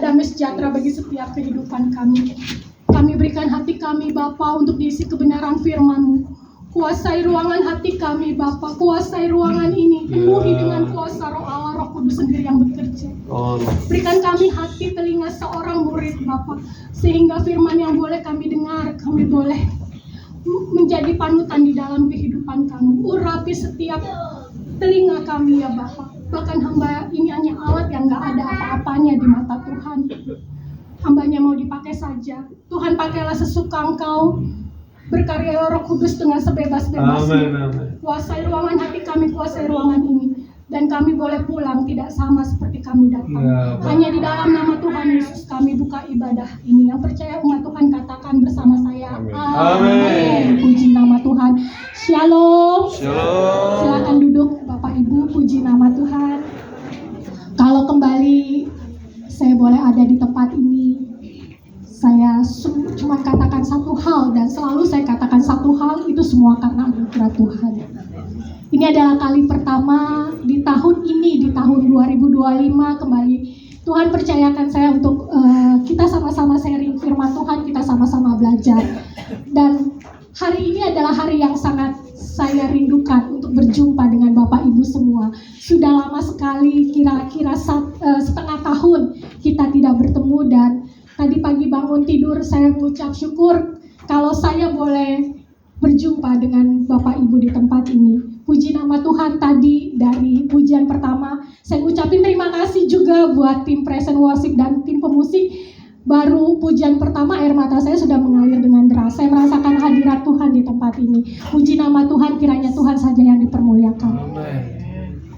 damai sejahtera bagi setiap kehidupan kami. Kami berikan hati kami Bapa untuk diisi kebenaran firman-Mu. Kuasai ruangan hati kami Bapa, kuasai ruangan ini, penuhi dengan kuasa Roh Allah, Roh Kudus sendiri yang bekerja. Berikan kami hati telinga seorang murid Bapa, sehingga firman yang boleh kami dengar, kami boleh menjadi panutan di dalam kehidupan kami. Urapi setiap telinga kami ya Bapa. Bahkan hamba ini hanya alat yang gak ada apa-apanya di mata Tuhan. Hambanya mau dipakai saja. Tuhan pakailah sesuka Engkau. Berkarya Roh Kudus dengan sebebas-bebasnya. Kuasai ruangan hati kami, kuasai ruangan ini. Dan kami boleh pulang tidak sama seperti kami datang. Hanya di dalam nama Tuhan Yesus kami buka ibadah ini. Yang percaya umat Tuhan katakan bersama saya. Amin. Puji nama Tuhan. Shalom. Silakan duduk Bapak Ibu, puji nama Tuhan. Kalau kembali saya boleh ada di tempat ini, saya cuma katakan satu hal, dan selalu saya katakan satu hal, itu semua karena anugerah Tuhan. Ini adalah kali pertama di tahun ini, di tahun 2025 kembali Tuhan percayakan saya untuk kita sama-sama sharing firman Tuhan, kita sama-sama belajar. Dan hari ini adalah hari yang sangat saya rindukan untuk berjumpa dengan Bapak Ibu semua. Sudah lama sekali, kira-kira setengah tahun kita tidak bertemu, dan tadi pagi bangun tidur saya mengucap syukur kalau saya boleh berjumpa dengan Bapak Ibu di tempat ini. Puji nama Tuhan, tadi dari pujian pertama saya ucapin terima kasih juga buat tim Present Worship dan tim pemusik. Baru pujian pertama air mata saya sudah mengalir dengan deras. Saya merasakan hadirat Tuhan di tempat ini. Puji nama Tuhan, kiranya Tuhan saja yang dipermuliakan.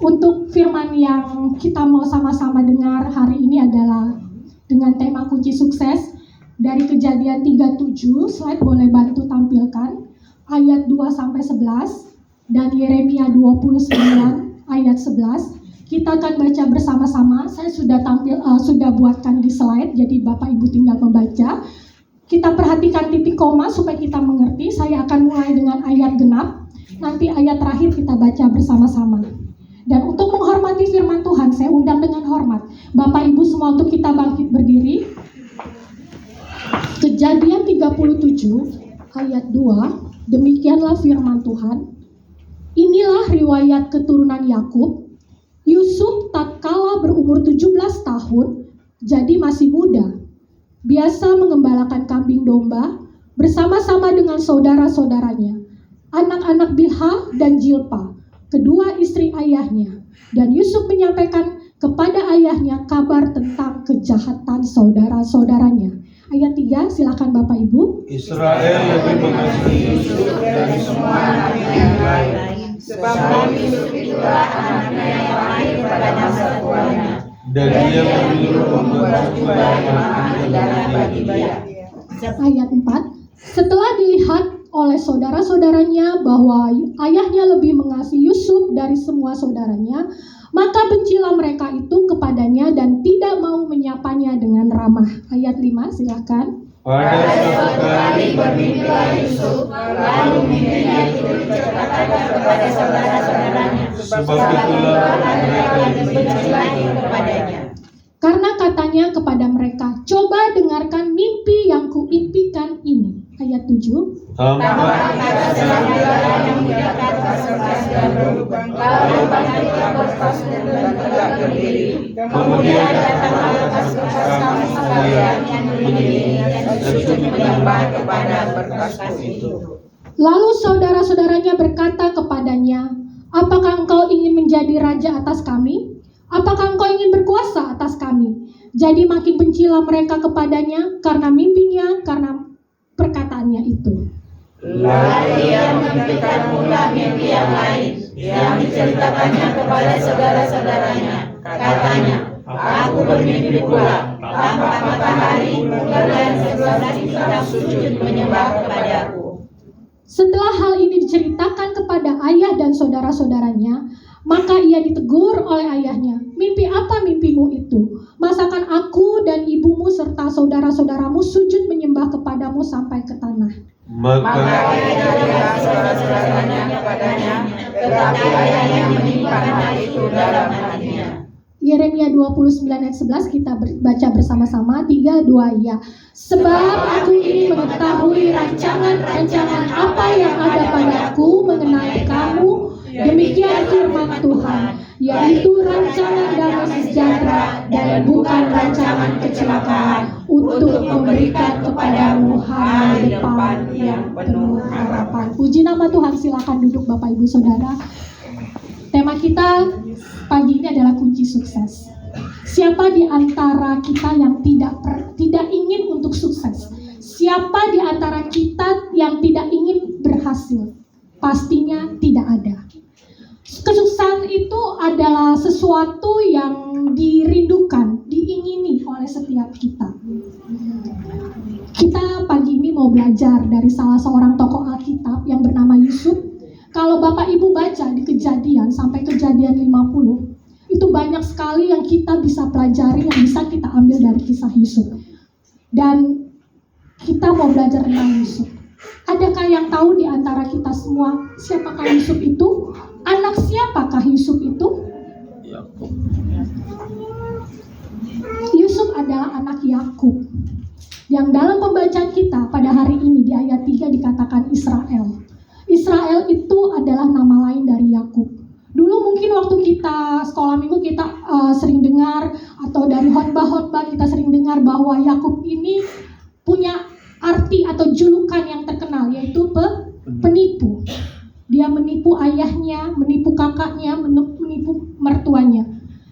Untuk firman yang kita mau sama-sama dengar hari ini adalah dengan tema kunci sukses dari Kejadian 37. Slide boleh bantu tampilkan ayat 2-11 dan Yeremia 29 ayat 11. Kita akan baca bersama-sama. Saya sudah buatkan di slide, jadi Bapak Ibu tinggal membaca. Kita perhatikan titik koma supaya kita mengerti. Saya akan mulai dengan ayat genap. Nanti ayat terakhir kita baca bersama-sama. Dan untuk menghormati firman Tuhan, saya undang dengan hormat Bapak Ibu semua untuk kita bangkit berdiri. Kejadian 37 ayat 2. Demikianlah firman Tuhan. Inilah riwayat keturunan Yakub. Yusuf tatkala berumur 17 tahun, jadi masih muda, biasa mengembalakan kambing domba bersama-sama dengan saudara-saudaranya, anak-anak Bilha dan Jilpa, kedua istri ayahnya. Dan Yusuf menyampaikan kepada ayahnya kabar tentang kejahatan saudara-saudaranya. Ayat 3, silakan Bapak Ibu. Israel lebih mengasihi Yusuf dari semua anaknya yang lain, sebab Yusuf itulah anaknya yang lahir pada masa tuanya, dan dia menyuruh membuat jubah yang mahal indahnya bagi dia. Ayat 4, setelah dilihat oleh saudara-saudaranya bahwa ayahnya lebih mengasihi Yusuf dari semua saudaranya, maka bencilah mereka itu kepadanya dan tidak mau menyapanya dengan ramah. Ayat 5, silakan. Pada suatu kali bermimpilah Yusuf, lalu mimpinya itu diceritakan kepada saudara-saudaranya, sebab itulah mereka dibenci lagi kepadanya. Karena katanya kepada mereka, coba dengarkan mimpi yang kuimpikan ini. Ayat 7. Tampak ada serigala yang mendekat ke sebelah gandum, lalu bangkitlah berpasung dan tegak berdiri. Kemudian datanglah bekas-bekas kami sekalian yang berdiri dan sujud menyembah kepada berkas itu. Lalu saudara-saudaranya berkata kepadanya, apakah engkau ingin menjadi raja atas kami? Apakah engkau ingin berkuasa atas kami? Jadi makin bencilah mereka kepadanya karena mimpinya, karena perkataannya itu. Lalu ia memimpikan pula mimpi yang lain yang diceritakannya kepada saudara-saudaranya. Katanya, aku bermimpi pula, tampak matahari, bulan dan 11 bintang sujud menyembah kepadaku. Setelah hal ini diceritakan kepada ayah dan saudara-saudaranya, maka ia ditegur oleh ayahnya. Mimpi apa mimpimu itu? Masakan aku dan ibumu serta saudara-saudaramu sujud menyembah kepadamu sampai ke tanah. Maka ia jelas saudara-saudaranya kepadanya, tetapi ayahnya menyimpan hal itu dalam hatinya. Yeremia 29 ayat 11 kita baca bersama-sama. 3, 2, ya. Sebab aku ini mengetahui rancangan-rancangan apa yang ada padaku mengenai kamu, demikian firman Tuhan, yaitu rancangan damai sejahtera dan bukan rancangan kecelakaan, untuk memberikan kepadamu hari depan yang penuh harapan. Puji nama Tuhan. Silakan duduk Bapak Ibu Saudara. Tema kita pagi ini adalah kunci sukses. Siapa di antara kita yang tidak ingin untuk sukses? Siapa di antara kita yang tidak ingin berhasil? Pastinya tidak ada. Kesuksesan itu adalah sesuatu yang dirindukan, diingini oleh setiap kita. Kita pagi ini mau belajar dari salah seorang tokoh Alkitab yang bernama Yusuf. Kalau Bapak Ibu baca di Kejadian sampai Kejadian 50, itu banyak sekali yang kita bisa pelajari, yang bisa kita ambil dari kisah Yusuf. Dan kita mau belajar tentang Yusuf. Adakah yang tahu di antara kita semua siapakah Yusuf itu? Anak siapakah Yusuf itu? Yusuf adalah anak Yakub, yang dalam pembacaan kita pada hari ini di ayat 3 dikatakan Israel. Israel itu adalah nama lain dari Yakub. Dulu mungkin waktu kita sekolah minggu kita sering dengar, atau dari khotbah-khotbah kita sering dengar bahwa Yakub ini punya arti atau julukan yang terkenal, yaitu penipu. Dia menipu ayahnya, menipu kakaknya, menipu mertuanya.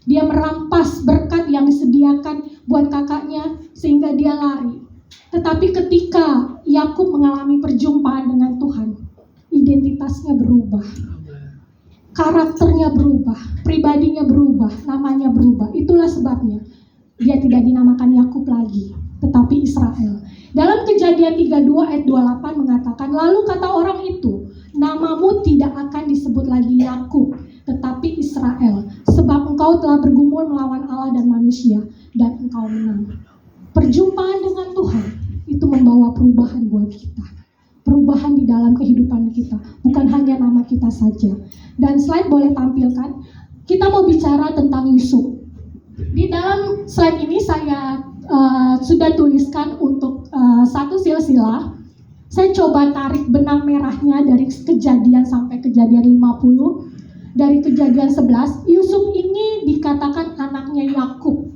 Dia merampas berkat yang disediakan buat kakaknya sehingga dia lari. Tetapi ketika Yakub mengalami perjumpaan dengan Tuhan, identitasnya berubah, karakternya berubah, pribadinya berubah, namanya berubah. Itulah sebabnya dia tidak dinamakan Yakub lagi, tetapi Israel. Dalam Kejadian 32 ayat 28 mengatakan, lalu kata orang itu, namamu tidak akan disebut lagi Yakub, tetapi Israel, sebab engkau telah bergumul melawan Allah dan manusia, dan engkau menang. Perjumpaan dengan Tuhan itu membawa perubahan buat kita, perubahan di dalam kehidupan kita, bukan hanya nama kita saja. Dan slide boleh tampilkan, kita mau bicara tentang Yusuf. Di dalam slide ini saya sudah tuliskan untuk satu silsilah. Saya coba tarik benang merahnya dari Kejadian sampai Kejadian 50. Dari Kejadian 11, Yusuf ini dikatakan anaknya Yakub.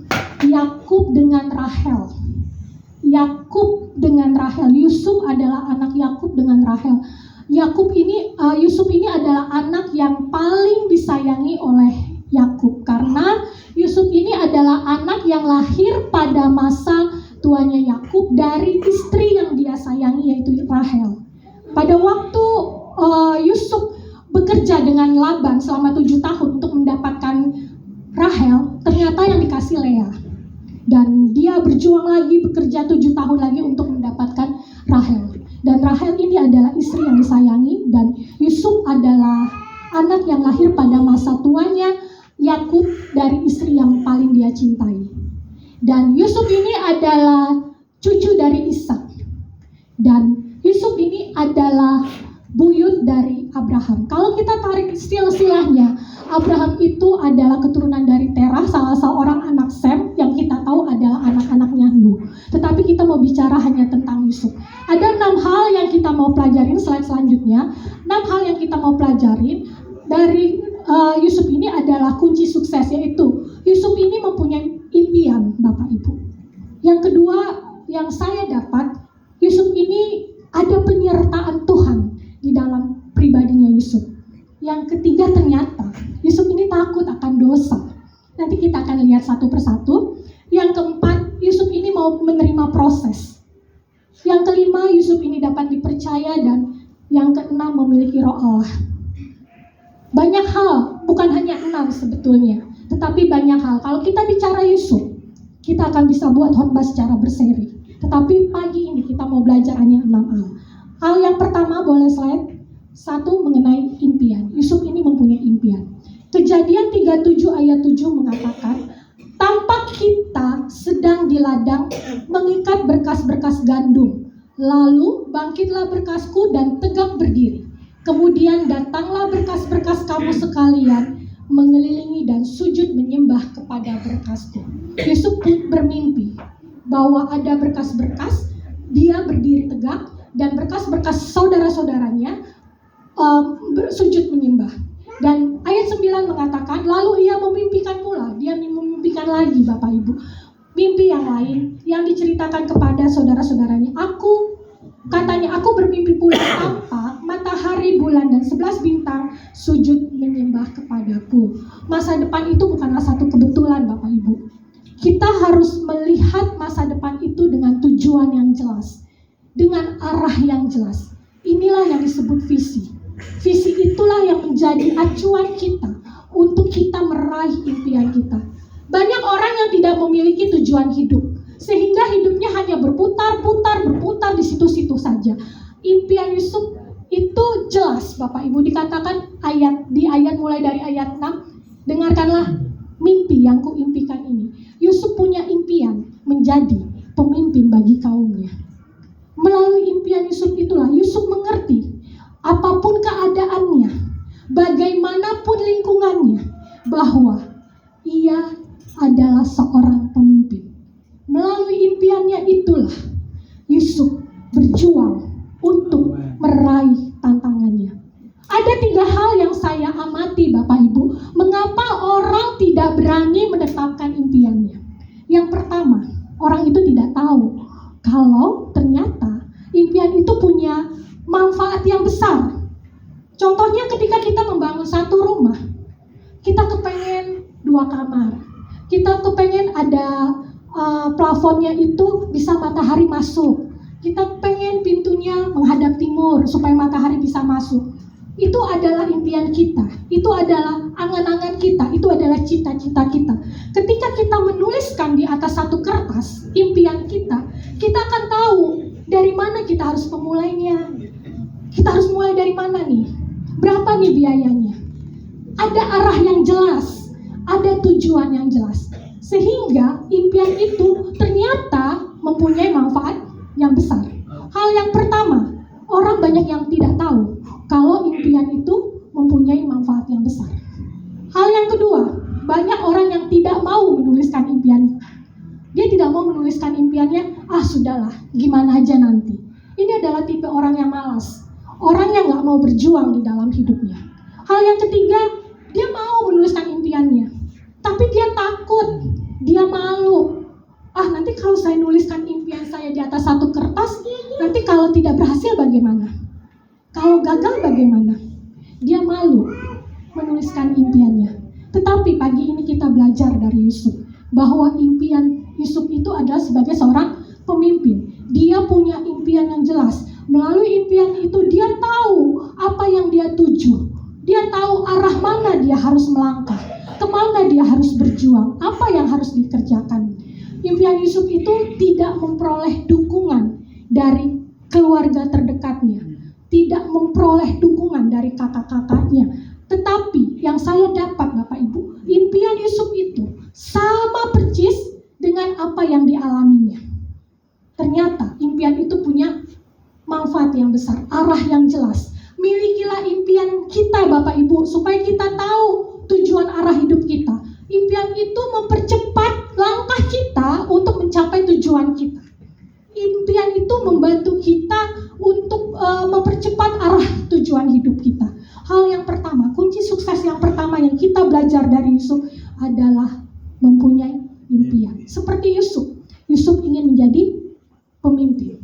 Yakub dengan Rahel. Yakub dengan Rahel. Yusuf adalah anak Yakub dengan Rahel. Yusuf ini adalah anak yang paling disayangi oleh Yakub, karena Yusuf ini adalah anak yang lahir pada masa tuanya Yakub dari istri yang dia sayangi, yaitu Rahel. Pada waktu Yusuf bekerja dengan Laban selama 7 tahun untuk mendapatkan Rahel, ternyata yang dikasih Lea. Dan dia berjuang lagi, bekerja 7 tahun lagi untuk mendapatkan Rahel. Dan Rahel ini adalah istri yang disayangi, dan Yusuf adalah anak yang lahir pada masa tuanya Yakub dari istri yang paling dia cintai. Dan Yusuf ini adalah cucu dari Ishak. Dan Yusuf ini adalah buyut dari Abraham. Kalau kita tarik silsilahnya, Abraham itu adalah keturunan dari Terah, salah seorang anak Sem yang kita tahu adalah anak-anaknya Nuh. Tetapi kita mau bicara hanya tentang Yusuf. Ada 6 hal yang kita mau pelajarin, slide selanjutnya. 6 hal yang kita mau pelajarin dari Yusuf ini adalah kunci sukses, yaitu Yusuf ini mempunyai impian, Bapak Ibu. Yang kedua yang saya dapat, Yusuf ini ada penyertaan Tuhan di dalam pribadinya Yusuf. Yang ketiga, ternyata Yusuf ini takut akan dosa. Nanti kita akan lihat satu persatu. Yang keempat, Yusuf ini mau menerima proses. Yang kelima, Yusuf ini dapat dipercaya. Dan yang keenam, memiliki roh Allah. Banyak hal, bukan hanya 6 sebetulnya, tetapi banyak hal. Kalau kita bicara Yusuf, kita akan bisa buat khotbah secara berseri. Tetapi pagi ini kita mau belajar hanya 6 hal. Hal yang pertama, boleh slide. 1, mengenai impian. Yusuf ini mempunyai impian. Kejadian 37 ayat 7 mengatakan, tampak kita sedang di ladang mengikat berkas-berkas gandum. Lalu bangkitlah berkasku dan tegak berdiri. Kemudian datanglah berkas-berkas kamu sekalian, mengelilingi dan sujud menyembah kepada berkasku. Yusuf pun bermimpi bahwa ada berkas-berkas, dia berdiri tegak dan berkas-berkas saudara-saudaranya sujud menyembah. Dan ayat 9 mengatakan, lalu ia memimpikan pula, dia memimpikan lagi Bapak Ibu, mimpi yang lain yang diceritakan kepada saudara-saudaranya. Katanya, aku bermimpi pula tampak matahari, bulan, dan 11 bintang sujud menyembah kepadaku. Masa depan itu bukanlah satu kebetulan Bapak Ibu. Kita harus melihat masa depan itu dengan tujuan yang jelas, dengan arah yang jelas. Inilah yang disebut visi. Visi itulah yang menjadi acuan kita untuk kita meraih impian kita. Banyak orang yang tidak memiliki tujuan hidup, sehingga hidupnya hanya berputar di situ-situ saja. Impian Yusuf itu jelas Bapak Ibu, dikatakan di ayat mulai dari ayat 6, dengarkanlah mimpi yang kuimpikan ini. Yusuf punya impian menjadi pemimpin bagi kaumnya. Melalui impian Yusuf itulah Yusuf mengerti apapun keadaannya, bagaimanapun lingkungannya, bahwa ia adalah seorang pemimpin. Melalui impiannya itulah Yusuf berjuang untuk meraih tantangannya. Ada 3 hal yang saya amati Bapak Ibu, mengapa orang tidak berani menetapkan impiannya. Yang pertama, orang itu tidak tahu kalau ternyata impian itu punya manfaat yang besar. Contohnya ketika kita membangun satu rumah, kita kepengen 2 kamar, kita kepengen ada plafonnya itu bisa matahari masuk, kita pengen pintunya menghadap timur supaya matahari bisa masuk. Itu adalah impian kita, itu adalah angan-angan kita, itu adalah cita-cita kita. Ketika kita menuliskan di atas satu kertas impian kita, kita akan tahu dari mana kita harus memulainya. Kita harus mulai dari mana nih? Berapa nih biayanya? Ada arah yang jelas, ada tujuan yang jelas. Sehingga impian itu ternyata mempunyai manfaat yang besar. Hal yang pertama, orang banyak yang tidak tahu kalau impian itu mempunyai manfaat yang besar. Hal yang kedua, banyak orang yang tidak mau menuliskan impiannya. Dia tidak mau menuliskan impiannya, sudahlah, gimana aja nanti. Ini adalah tipe orang yang malas, orang yang gak mau berjuang di dalam hidupnya. Hal yang ketiga, dia mau menuliskan impiannya, tapi dia takut, dia malu. Nanti kalau saya nuliskan impian saya di atas satu kertas, nanti kalau tidak berhasil bagaimana? Kalau gagal bagaimana? Dia malu menuliskan impiannya. Tetapi pagi ini kita belajar dari Yusuf, bahwa impian Yusuf itu adalah sebagai seorang pemimpin. Dia punya impian yang jelas. Melalui impian itu dia tahu apa yang dia tuju. Dia tahu arah mana dia harus melangkah, kemana dia harus berjuang, apa yang harus dikerjakan. Impian Yusuf itu tidak memperoleh dukungan dari keluarga terdekatnya, tidak memperoleh dukungan dari kakak-kakaknya. Tetapi yang saya dapat Bapak Ibu, impian Yusuf itu sama persis dengan apa yang dialaminya. Ternyata impian itu punya manfaat yang besar, arah yang jelas. Milikilah impian kita Bapak Ibu, supaya kita tahu tujuan arah hidup kita. Impian itu mempercepat langkah kita untuk mencapai tujuan kita. Impian itu membantu kita untuk mempercepat arah tujuan hidup kita. Hal yang pertama, kunci sukses yang pertama yang kita belajar dari Yusuf adalah mempunyai impian. Seperti Yusuf ingin menjadi pemimpin.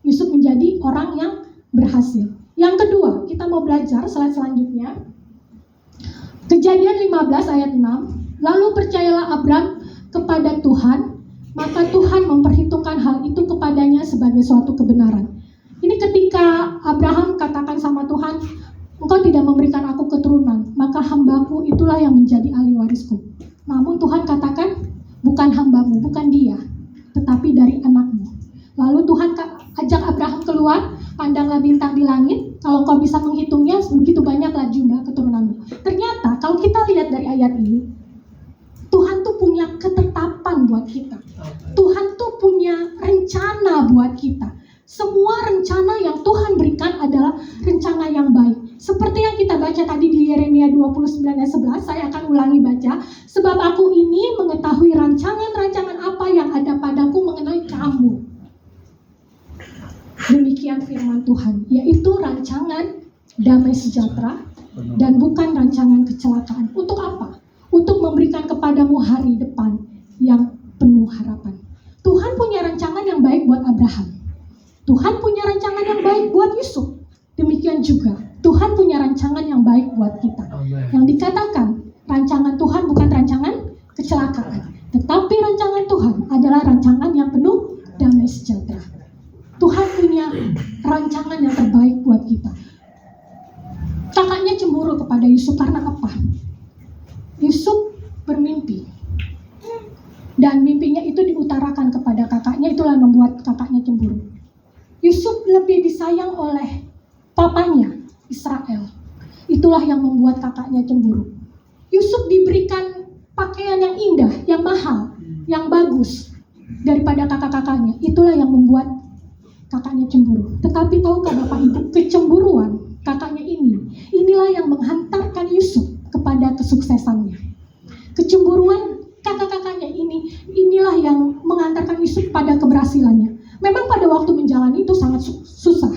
Yusuf menjadi orang yang berhasil. Yang kedua, kita mau belajar slide selanjutnya. Kejadian 15 ayat 6. Lalu percayalah Abram kepada Tuhan, maka Tuhan memperhitungkan hal itu kepadanya sebagai suatu kebenaran. Ini ketika Abraham katakan sama Tuhan, engkau tidak memberikan aku keturunan, maka hambaku itulah yang menjadi ahli warisku. Namun Tuhan katakan, bukan hambamu, bukan dia, tetapi dari anakmu. Lalu Tuhan ajak Abraham keluar, pandanglah bintang di langit, kalau kau bisa menghitungnya, begitu banyaklah jumlah keturunanmu. Ternyata kalau kita lihat dari ayat ini, Tuhan tuh punya ketetapan buat kita. Tuhan tuh punya rencana buat kita. Semua rencana yang Tuhan berikan adalah rencana yang baik. Seperti yang kita baca tadi di Yeremia 29 ayat 11, saya akan ulangi baca. Sebab aku ini mengetahui rancangan-rancangan apa yang ada padaku mengenai kamu. Demikian firman Tuhan, yaitu rancangan damai sejahtera dan bukan rancangan kecelakaan. Untuk apa? Untuk memberikan kepadamu hari depan yang penuh harapan. Tuhan punya rancangan yang baik buat Abraham. Tuhan punya rancangan yang baik buat Yusuf. Demikian juga Tuhan punya rancangan yang baik buat kita. Yang dikatakan rancangan Tuhan bukan rancangan kecelakaan, tetapi rancangan Tuhan adalah rancangan yang penuh damai sejahtera. Tuhan punya rancangan yang terbaik buat kita. Kakaknya cemburu kepada Yusuf karena apa? Yusuf bermimpi, dan mimpinya itu diutarakan kepada kakaknya, itulah yang membuat kakaknya cemburu. Yusuf lebih disayang oleh papanya, Israel. Itulah yang membuat kakaknya cemburu. Yusuf diberikan pakaian yang indah, yang mahal, yang bagus daripada kakak-kakaknya. Itulah yang membuat kakaknya cemburu. Tetapi tahukah Bapak Ibu, kecemburuan kakaknya inilah yang menghantarkan Yusuf kepada kesuksesannya. Kecemburuan kakak-kakaknya inilah yang mengantarkan Yusuf pada keberhasilannya. Memang pada waktu menjalani itu sangat susah,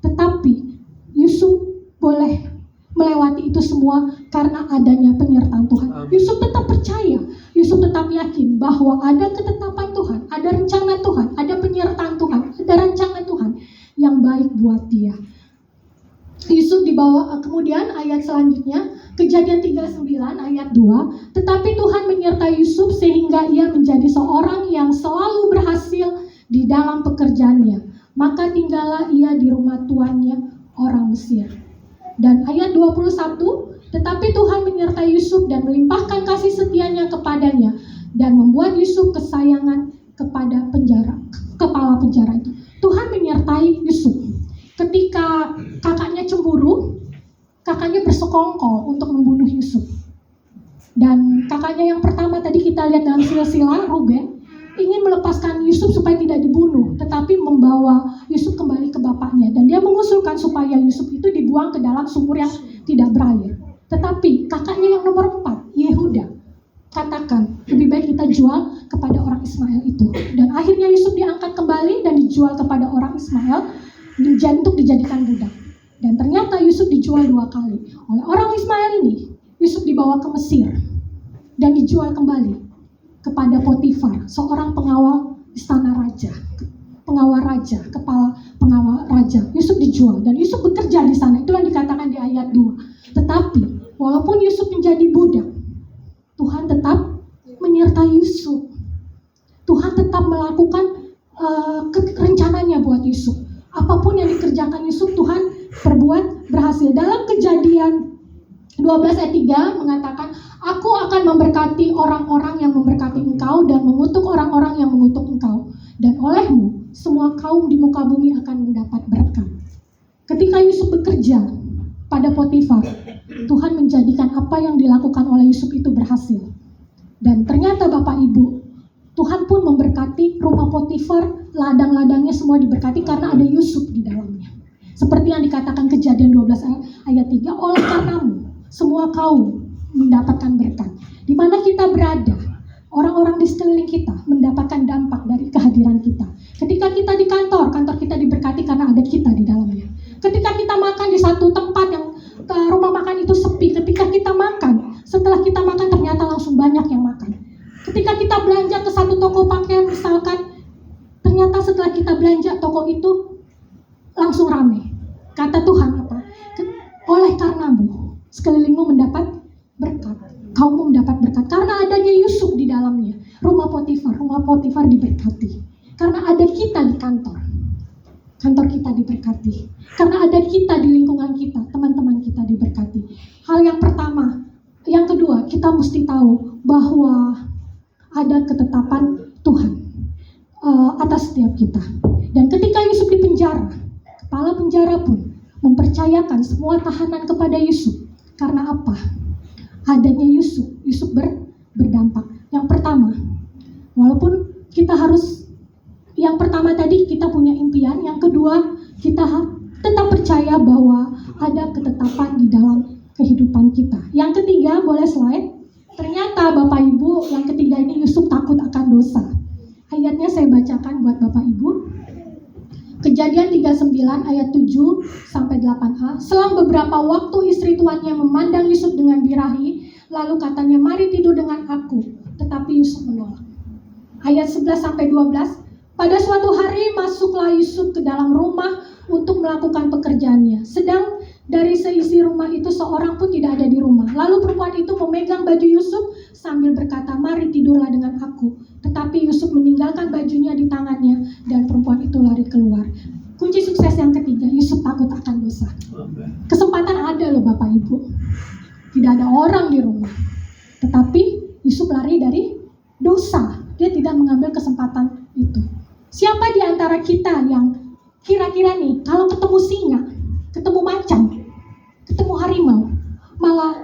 tetapi Yusuf boleh melewati itu semua karena adanya penyertaan Tuhan. Yusuf tetap percaya, Yusuf tetap yakin bahwa ada ketetapan Tuhan, ada rencana Tuhan, ada penyertaan Tuhan, ada rancangan Tuhan yang baik buat dia. Yusuf dibawa, kemudian ayat selanjutnya, Kejadian 39 ayat 2, tetapi Tuhan menyertai Yusuf sehingga ia menjadi seorang yang selalu berhasil di dalam pekerjaannya. Maka tinggallah ia di rumah tuannya orang Mesir. Dan ayat 21, tetapi Tuhan menyertai Yusuf dan melimpahkan kasih setianya kepadanya dan membuat Yusuf kesayangan kepada kepala penjara itu. Tuhan menyertai Yusuf. Ketika kakaknya cemburu, kakaknya bersekongkol untuk membunuh Yusuf. Dan kakaknya yang pertama tadi kita lihat dalam silsilah, Ruben, ingin melepaskan Yusuf supaya tidak dibunuh, tetapi membawa Yusuf kembali ke bapaknya. Dan dia mengusulkan supaya Yusuf itu dibuang ke dalam sumur yang tidak berair. Tetapi kakaknya yang nomor 4, Yehuda, katakan, lebih baik kita jual kepada orang Ismail itu. Dan akhirnya Yusuf diangkat kembali dan dijual kepada orang Ismail untuk dijadikan budak. Dan ternyata Yusuf dijual 2 kali. Oleh orang Ismail ini, Yusuf dibawa ke Mesir dan dijual kembali kepada Potifar, seorang pengawal istana raja, pengawal raja, kepala pengawal raja. Yusuf dijual dan Yusuf bekerja di sana. Itulah dikatakan di ayat 2. Tetapi walaupun Yusuf menjadi budak, Tuhan tetap menyertai Yusuf. Tuhan tetap melakukan rencananya buat Yusuf. Apapun yang dikerjakan Yusuf, Tuhan perbuat berhasil. Dalam Kejadian 12 ayat 3 mengatakan, aku akan memberkati orang-orang yang memberkati engkau dan mengutuk orang-orang yang mengutuk engkau. Dan olehmu, semua kaum di muka bumi akan mendapat berkat. Ketika Yusuf bekerja pada Potifar, Tuhan menjadikan apa yang dilakukan oleh Yusuf itu berhasil. Dan ternyata Bapak Ibu, Tuhan pun memberkati rumah Potifar, ladang-ladangnya semua diberkati karena ada Yusuf di dalamnya. Seperti yang dikatakan Kejadian 12 ayat 3, oleh karenamu semua kaum mendapatkan berkat. Di mana kita berada, orang-orang di sekeliling kita mendapatkan dampak dari kehadiran kita. Ketika kita di kantor kita diberkati karena ada kita di dalamnya. Ketika kita makan di satu tempat yang rumah makan itu sepi, ketika kita makan, setelah kita makan ternyata langsung banyak yang makan. Ketika kita belanja ke satu toko pakaian misalkan, ternyata setelah kita belanja toko itu langsung rame. Kata Tuhan apa? Oleh karenamu sekelilingmu mendapat berkat, kaummu mendapat berkat karena adanya Yusuf di dalamnya. Rumah Potifar diberkati karena ada kita di kantor kita diberkati karena ada kita di lingkungan kita, teman-teman kita diberkati. Hal yang pertama. Yang kedua, kita mesti tahu bahwa ada ketetapan Tuhan atas setiap kita. Dan ketika Yusuf di penjara, kepala penjara pun mempercayakan semua tahanan kepada Yusuf. Karena apa? Adanya Yusuf berdampak. Yang pertama, walaupun kita harus, yang pertama tadi kita punya impian, yang kedua kita tetap percaya bahwa ada ketetapan di dalam kehidupan kita. Yang ketiga, boleh slide. Ternyata Bapak Ibu, yang ketiga ini Yusuf takut akan dosa. Ayatnya saya bacakan buat Bapak Ibu. Kejadian 39 ayat 7 sampai 8a. Selang beberapa waktu istri tuannya memandang Yusuf dengan birahi, lalu katanya, "Mari tidur dengan aku." Tetapi Yusuf menolak. Ayat 11 sampai 12. Pada suatu hari masuklah Yusuf ke dalam rumah untuk melakukan pekerjaannya. Sedang dari seisi rumah itu seorang pun tidak ada di rumah. Lalu perempuan itu memegang baju Yusuf sambil berkata, "Mari tidurlah dengan aku." Tetapi Yusuf meninggalkan bajunya di tangannya dan perempuan itu lari keluar. Kunci sukses yang ketiga, Yusuf takut akan dosa. Kesempatan ada loh Bapak Ibu. Tidak ada orang di rumah. Tetapi Yusuf lari dari dosa. Dia tidak mengambil kesempatan itu. Siapa di antara kita yang kira-kira nih, kalau ketemu singa, ketemu macan, ketemu harimau, malah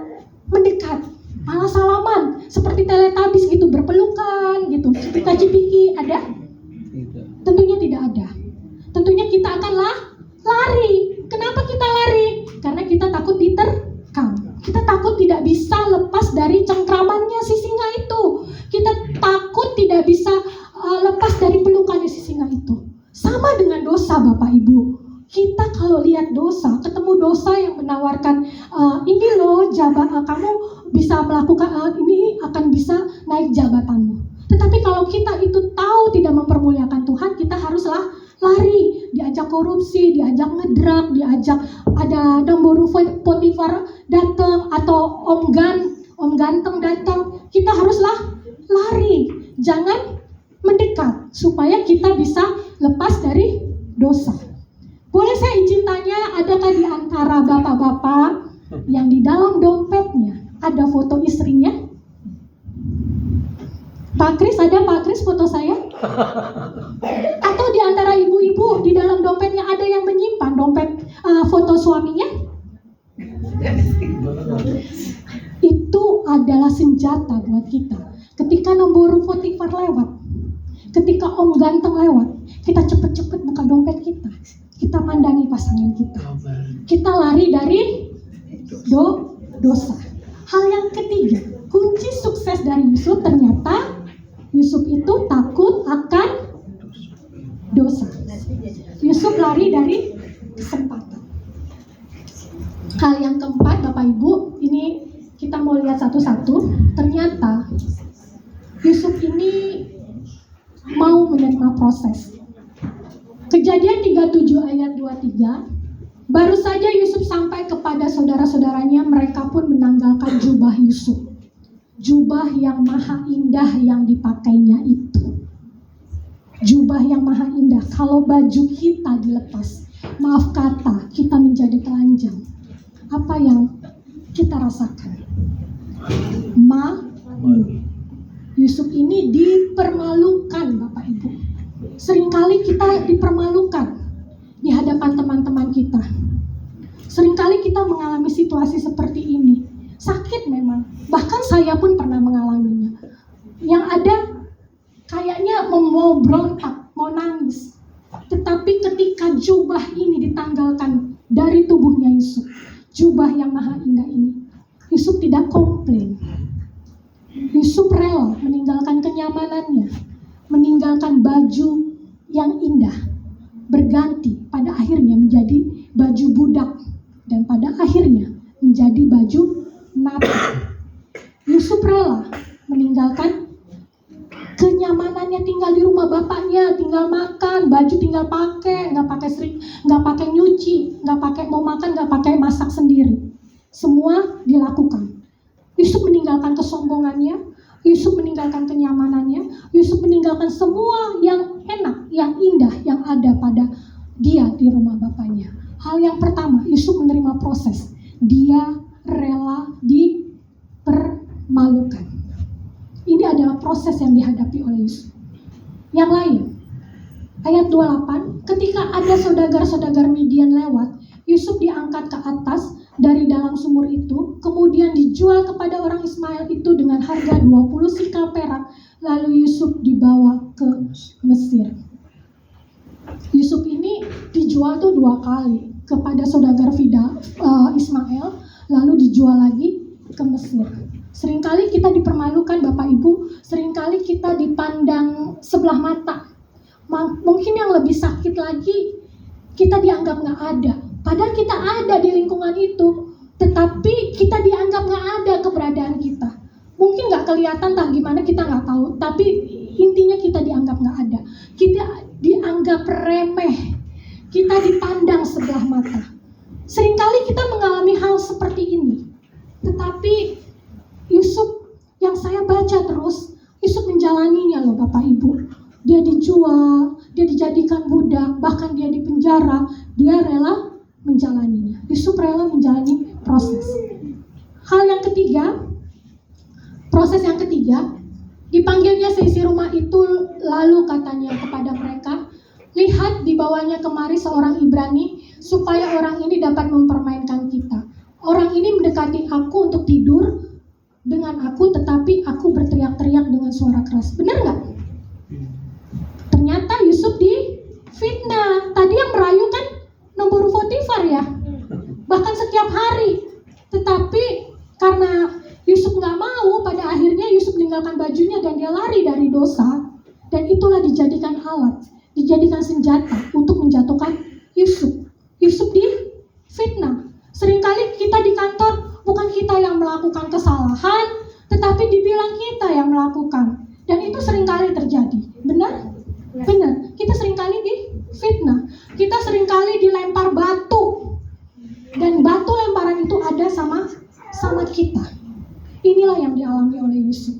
mendekat, malah salaman, seperti Teletubbies gitu, berpelukan gitu, cipika-cipiki, ada? Tentunya tidak ada. Tentunya kita akan lari. Kenapa kita lari? Karena kita takut diterkam. Kita takut tidak bisa lepas dari cengkramannya si singa itu. Kita takut tidak bisa lepas dari pelukannya si singa itu. Sama dengan dosa Bapak Ibu. Kita kalau lihat dosa, ketemu dosa yang menawarkan ini loh kamu bisa melakukan ini, akan bisa naik jabatanmu. Tetapi kalau kita itu tahu tidak mempermuliakan Tuhan, kita haruslah lari. Diajak korupsi, diajak ngedrak, diajak ada Nemburu Potifar datang atau Om Ganteng datang, kita haruslah lari. Jangan mendekat supaya kita bisa lepas dari dosa. Boleh saya izin tanya, adakah di antara bapak-bapak yang di dalam dompetnya ada foto istrinya? Pak Kris, ada Pak Kris foto saya? Atau di antara ibu-ibu di dalam dompetnya ada yang menyimpan dompet foto suaminya? Itu adalah senjata buat kita. Ketika Nemburu Potifar lewat, ketika Om Ganteng lewat, kita cepet-cepet buka dompet kita. Kita pandangi pasangan kita. Kita lari dari dosa. Hal yang ketiga, kunci sukses dari Yusuf, ternyata Yusuf itu takut akan dosa. Yusuf lari dari kesempatan. Hal yang keempat, Bapak Ibu, ini kita mau lihat satu-satu. Ternyata Yusuf ini mau menerima proses. Kejadian 37 ayat 23. Baru saja Yusuf sampai kepada saudara-saudaranya, mereka pun menanggalkan jubah Yusuf. Jubah yang maha indah yang dipakainya itu. Jubah yang maha indah. Kalau baju kita dilepas, maaf kata, kita menjadi telanjang. Apa yang kita rasakan? Yusuf ini dipermalukan Bapak Ibu. Seringkali kita dipermalukan di hadapan teman-teman kita. Seringkali kita mengalami situasi seperti ini. Sakit memang. Bahkan saya pun pernah mengalaminya. Yang ada kayaknya mau berontak, mau nangis. Tetapi ketika jubah ini ditanggalkan dari tubuhnya Yusuf, jubah yang maha indah ini, Yusuf tidak komplain. Yusuf rela meninggalkan kenyamanannya, meninggalkan baju yang indah, berganti pada akhirnya menjadi baju budak, dan pada akhirnya menjadi baju nabi. Yusuf rela meninggalkan kenyamanannya, tinggal di rumah bapaknya, tinggal makan, baju tinggal pakai, nggak pakai nyuci, nggak pakai mau makan, nggak pakai masak sendiri. Semua dilakukan. Yusuf meninggalkan kesombongannya, Yusuf meninggalkan kenyamanannya, Yusuf meninggalkan semua yang enak, yang indah yang ada pada dia di rumah bapaknya. Hal yang pertama, Yusuf menerima proses. Dia rela dipermalukan. Ini adalah proses yang dihadapi oleh Yusuf. Yang lain, ayat 28, ketika ada saudagar-saudagar Midian lewat, Yusuf diangkat ke atas dari dalam sumur itu, kemudian dijual kepada orang Ismail itu dengan harga 20 sikal perak, lalu Yusuf dibawa ke Mesir. Yusuf ini dijual tuh 2 kali. kepada saudagar Ismail, lalu dijual lagi ke Mesir. Seringkali kita dipermalukan Bapak Ibu, seringkali kita dipandang sebelah mata. Mungkin yang lebih sakit lagi, kita dianggap nggak ada. Padahal kita ada di lingkungan itu, tetapi kita dianggap nggak ada keberadaan kita. Mungkin nggak kelihatan, tak gimana kita nggak tahu, tapi intinya kita dianggap nggak ada. Kita dianggap remeh, kita dipandang sebelah mata. Seringkali kita mengalami hal seperti ini. Tetapi Yusuf yang saya baca terus, Yusuf menjalaninya loh Bapak Ibu. Dia dijual, dia dijadikan budak, bahkan dia dipenjara, dia rela menjalaninya. Yusuf rela menjalani proses. Proses yang ketiga, dipanggilnya seisi rumah itu, lalu katanya kepada mereka, lihat dibawanya kemari seorang Ibrani, supaya orang ini dapat mempermainkan kita. Orang ini mendekati aku untuk tidur dengan aku, tetapi aku berteriak-teriak dengan suara keras. Benar nggak? Ternyata Yusuf difitnah. Tadi yang merayu kan nomor Potifar ya, bahkan setiap hari. Tetapi karena Yusuf nggak mau, pada akhirnya Yusuf meninggalkan bajunya dan dia lari dari dosa. Dan itulah dijadikan alat, dijadikan senjata untuk menjatuhkan Yusuf. Yusuf difitnah. Seringkali kita di kantor, bukan kita yang melakukan kesalahan, tetapi dibilang kita yang melakukan. Dan itu seringkali terjadi. Benar? Benar. Kita seringkali difitnah. Kita seringkali dilempar batu. Dan batu lemparan itu ada sama kita. Inilah yang dialami oleh Yusuf.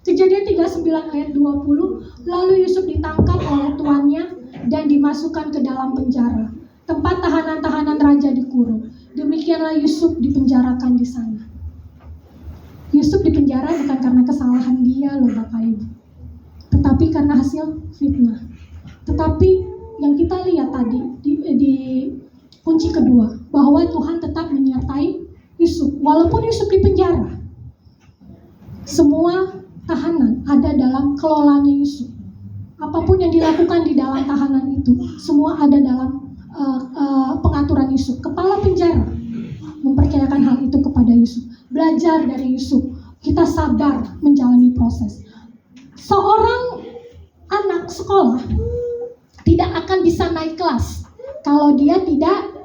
Kejadian 39 ayat 20, lalu Yusuf ditangkap oleh tuannya dan dimasukkan ke dalam penjara, tempat tahanan-tahanan raja dikurung. Demikianlah Yusuf dipenjarakan di sana. Yusuf dipenjara bukan karena kesalahan dia loh Bapak Ibu, tetapi karena hasil fitnah. Tetapi yang kita lihat tadi di kunci kedua, bahwa Tuhan tetap menyertai Yusuf. Walaupun Yusuf dipenjara, semua tahanan ada dalam kelolanya Yusuf. Apapun yang dilakukan di dalam tahanan itu, semua ada dalam pengaturan Yusuf. Kepala penjara mempercayakan hal itu kepada Yusuf. Belajar dari Yusuf, kita sabar menjalani proses. Seorang anak sekolah tidak akan bisa naik kelas kalau dia tidak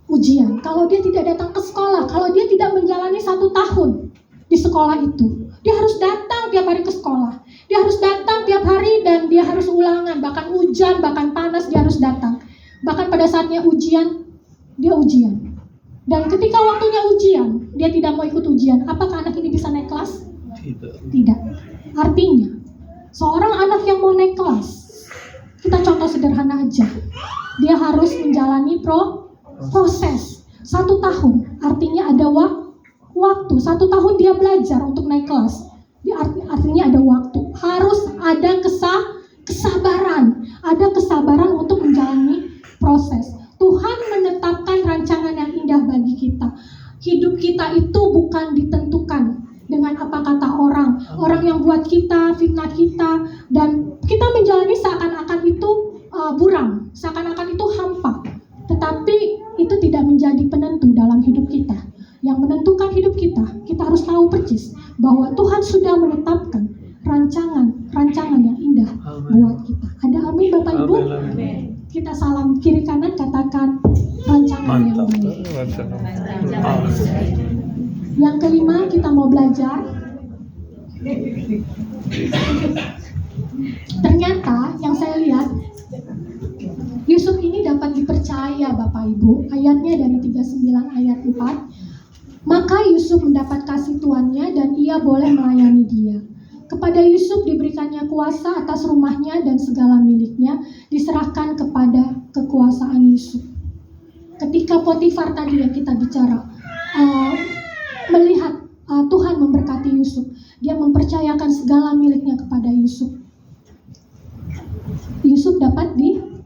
ujian, kalau dia tidak datang ke sekolah, kalau dia tidak menjalani 1 tahun di sekolah itu. Dia harus datang tiap hari ke sekolah, dia harus datang tiap hari dan dia harus ulangan, bahkan hujan, bahkan panas dia harus datang. Bahkan pada saatnya ujian, dia ujian. Dan ketika waktunya ujian, dia tidak mau ikut ujian. Apakah anak ini bisa naik kelas? Tidak. Artinya, seorang anak yang mau naik kelas, kita contoh sederhana aja, dia harus menjalani proses 1 tahun. Artinya ada waktu. 1 tahun dia belajar untuk naik kelas. Artinya ada waktu. Harus ada kesabaran. Ada kesabaran untuk menjalani proses. Tuhan menetapkan rancangan yang indah bagi kita. Hidup kita itu bukan ditentukan dengan apa kata orang yang buat kita, fitnah kita, dan kita menjalani seakan-akan itu buram, seakan-akan itu hampa. Tetapi itu tidak menjadi penentu dalam hidup kita. Yang menentukan hidup kita harus tahu persis bahwa Tuhan sudah menetapkan rancangan yang indah buat kita. Ada amin Bapak Ibu? Amin. Kita salam kiri kanan, katakan rancangan yang baik. Yang kelima, kita mau belajar. Ternyata yang saya lihat, Yusuf ini dapat dipercaya Bapak Ibu. Ayatnya dari 39 ayat 4. Maka Yusuf mendapat kasih tuannya dan ia boleh melayani dia. Kepada Yusuf diberikannya kuasa atas rumahnya dan segala miliknya diserahkan kepada kekuasaan Yusuf. Ketika Potifar tadi yang kita bicara melihat Tuhan memberkati Yusuf, dia mempercayakan segala miliknya kepada Yusuf. Yusuf dapat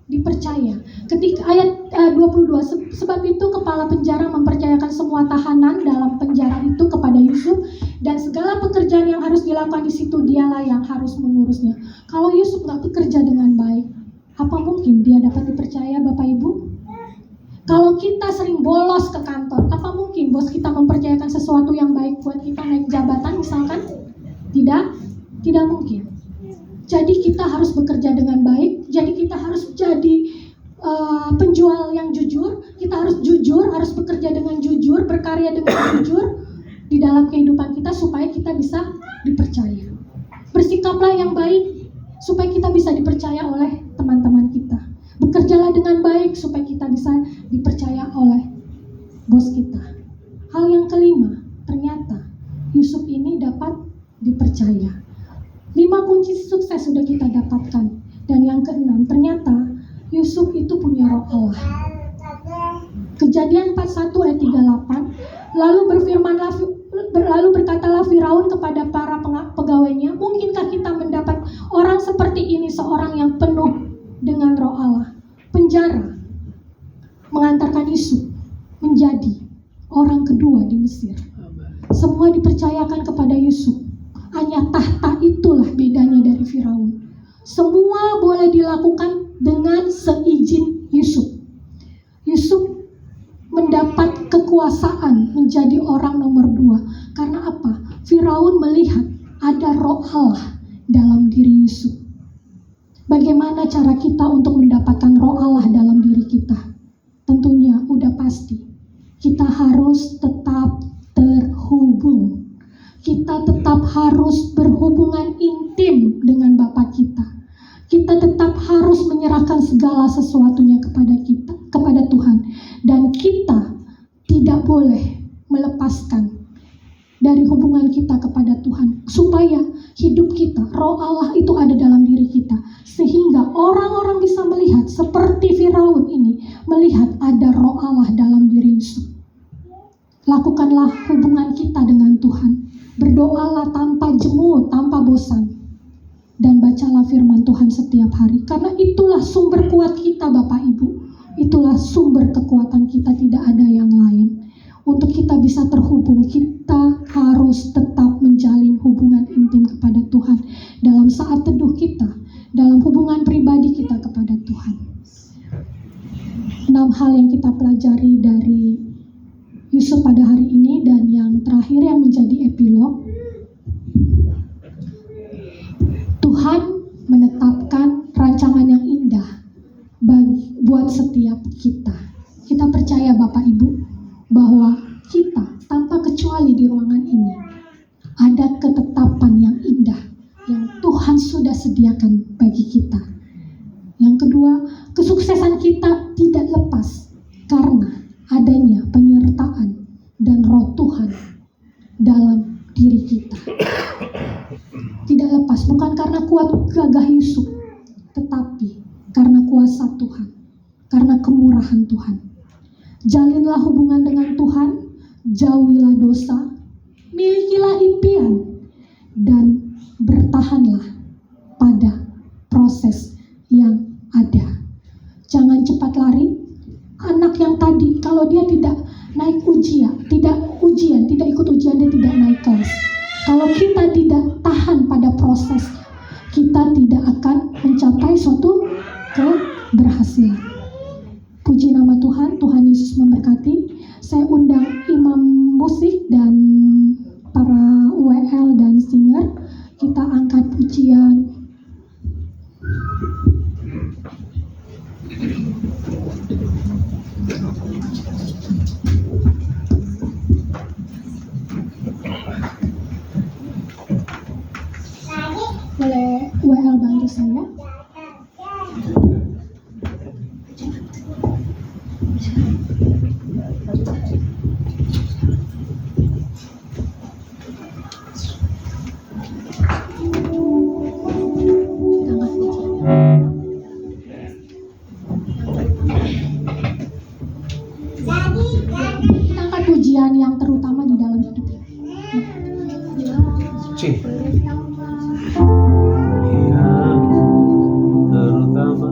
dipercaya. Ketika ayat 22, sebab itu kepala penjara mempercayakan semua tahanan dalam penjara itu kepada Yusuf, dan segala pekerjaan yang harus dilakukan di situ dialah yang harus mengurusnya. Kalau Yusuf nggak bekerja dengan baik, apa mungkin dia dapat dipercaya Bapak Ibu? Kalau Kalau kita sering bolos ke kantor, apa mungkin bos kita mempercayakan sesuatu yang baik buat kita naik jabatan misalkan? Tidak mungkin. Jadi kita harus bekerja dengan baik, jadi kita harus jadi penjual yang jujur, kita harus jujur, harus bekerja dengan jujur, berkarya dengan jujur di dalam kehidupan kita supaya kita bisa dipercaya. Bersikaplah yang baik supaya kita bisa dipercaya oleh teman-teman kita. Bekerjalah dengan baik supaya kita bisa dipercaya oleh bos kita. Hal yang kelima, ternyata Yusuf ini dapat dipercaya. 5 kunci sukses sudah kita dapatkan. Dan yang keenam, ternyata Yusuf itu punya roh Allah. Kejadian 41 ayat 38, lalu berkatalah Firaun kepada para pegawainya, mungkinkah kita mendapat orang seperti ini, seorang yang penuh dengan roh Allah. Penjara mengantarkan Yusuf menjadi orang kedua di Mesir. Semua dipercayakan kepada Yusuf. Hanya tahta itulah bedanya dari Firaun. Semua boleh dilakukan dengan seizin Yusuf. Yusuf mendapat kekuasaan menjadi orang nomor 2. Karena apa? Firaun melihat ada roh Allah dalam diri Yusuf. Bagaimana cara kita untuk mendapatkan roh Allah dalam diri kita? Tentunya udah pasti. Kita harus tetap terhubung. Kita tetap harus berhubungan intim dengan Bapa kita. Kita tetap harus menyerahkan segala sesuatunya kepada Tuhan. Dan kita tidak boleh melepaskan dari hubungan kita kepada Tuhan. Supaya hidup kita, roh Allah itu ada dalam diri kita. Sehingga orang-orang bisa melihat seperti Firaun ini, melihat ada roh Allah dalam diri Yusuf. Lakukanlah hubungan kita dengan Tuhan. Berdoalah tanpa jemu, tanpa bosan. Dan bacalah firman Tuhan setiap hari. Karena itulah sumber kuat kita Bapak Ibu. Itulah sumber kekuatan kita, tidak ada yang lain. Untuk kita bisa terhubung, kita harus tetap menjalin hubungan intim kepada Tuhan. Dalam saat teduh kita, dalam hubungan pribadi kita kepada Tuhan. 6 hal yang kita pelajari dari Yusuf pada hari ini. Dan yang terakhir yang menjadi epilog, Tuhan menetapkan rancangan yang indah buat setiap kita. Kita percaya Bapak Ibu bahwa kita tanpa kecuali di ruangan ini ada ketetapan yang indah yang Tuhan sudah sediakan bagi kita. Yang kedua, kesuksesan kita tidak lepas karena adanya penyertaan dan roh Tuhan dalam diri kita. Tidak lepas, bukan karena kuat gagah Yusuf, tetapi karena kuasa Tuhan, karena kemurahan Tuhan. Jalinlah hubungan dengan Tuhan, jauhilah dosa, milikilah impian, dan bertahanlah pada proses yang ada. Jangan cepat lari. Anak yang tadi, kalau dia tidak naik ujian, tidak ikut ujian, dia tidak naik kelas. Kalau kita tidak tahan pada proses, kita tidak akan mencapai suatu keberhasilan. Puji nama Tuhan, Tuhan Yesus memberkati. Saya undang imam musik dan para WL dan singer. Kita angkat pujian. Boleh WL bantu saya? Angkat pujian yang terutama di dalam hidup. Terutama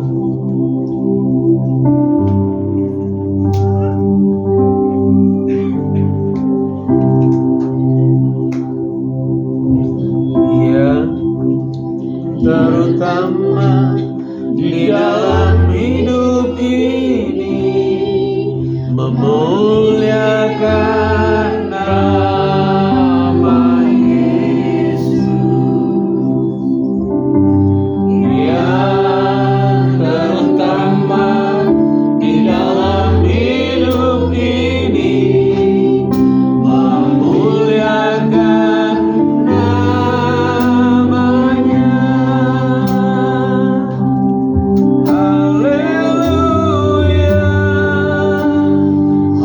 memuliakan nama Yesus yang terutama di dalam hidup ini, memuliakan namanya. Haleluya,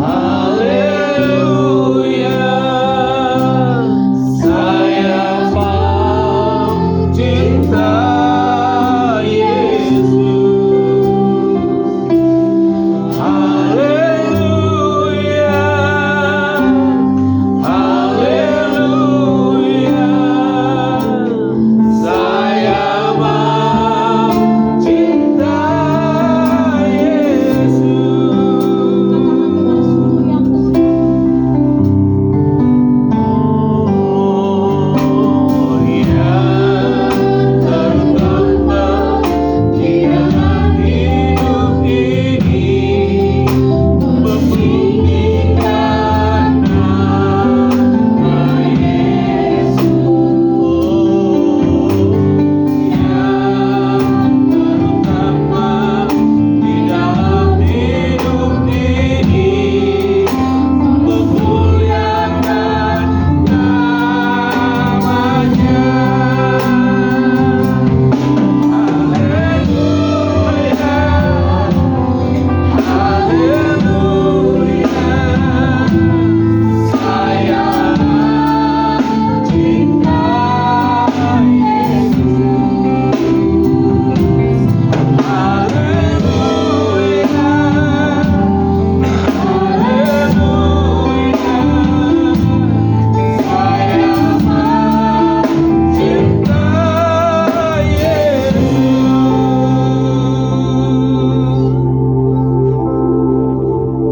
haleluya, saya mau cinta Yesus. Haleluya, haleluya, saya mau cinta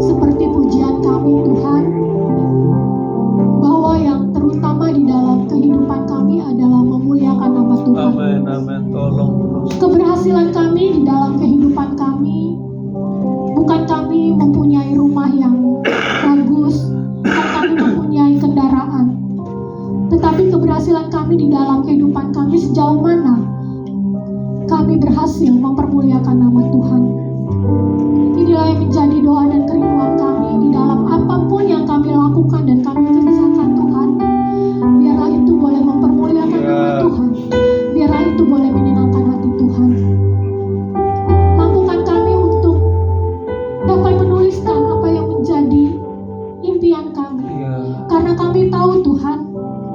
Seperti pujian kami Tuhan, bahwa yang terutama di dalam kehidupan kami adalah memuliakan nama Tuhan. Amin, amin. Tolong terus. Keberhasilan kami di dalam kehidupan kami bukan kami mempunyai rumah yang bagus, bukan kami mempunyai kendaraan, tetapi keberhasilan kami di dalam kehidupan kami sejauh mana kami berhasil mempermuliakan nama Tuhan. Inilah yang menjadi doa dan kerinduan kami di dalam apapun yang kami lakukan dan kami kerjakan Tuhan. Biarlah itu boleh mempermuliakan nama Tuhan. Biarlah itu boleh menyenangkan hati Tuhan. Mampukan kami untuk dapat menuliskan apa yang menjadi impian kami. Karena kami tahu Tuhan,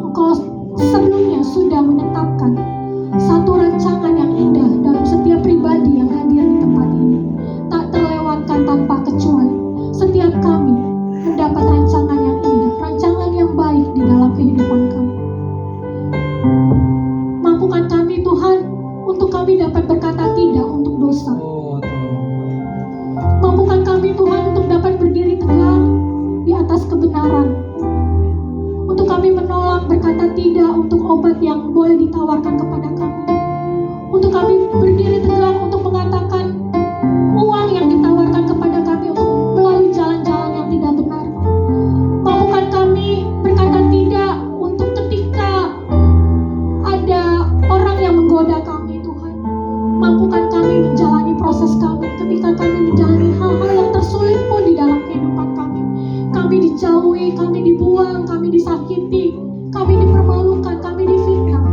Engkau sebelumnya sudah menetapkan satu rancangan yang indah dalam setiap pribadi yang hadir di tempat ini. Tak terlewatkan tanpa kecuali. Setiap kami mendapat rancangan yang indah, rancangan yang baik di dalam kehidupan kami. Mampukan kami Tuhan untuk kami dapat berkata tidak untuk dosa. Mampukan kami Tuhan untuk dapat berdiri tegak di atas kebenaran. Untuk kami menolak berkata tidak untuk obat yang boleh ditawarkan kepada kami. Untuk kami berdiri tegak untuk mengatakan uang yang ditawarkan kepada kami untuk melalui jalan-jalan yang tidak benar. Mampukan kami berkata tidak untuk ketika ada orang yang menggoda kami Tuhan. Mampukan kami menjalani proses kami ketika kami menjalani hal-hal yang tersulit pun di dalam kehidupan kami. Kami dijauhi, kami dibuang, kami disakiti, kami dipermalukan, kami difitnah.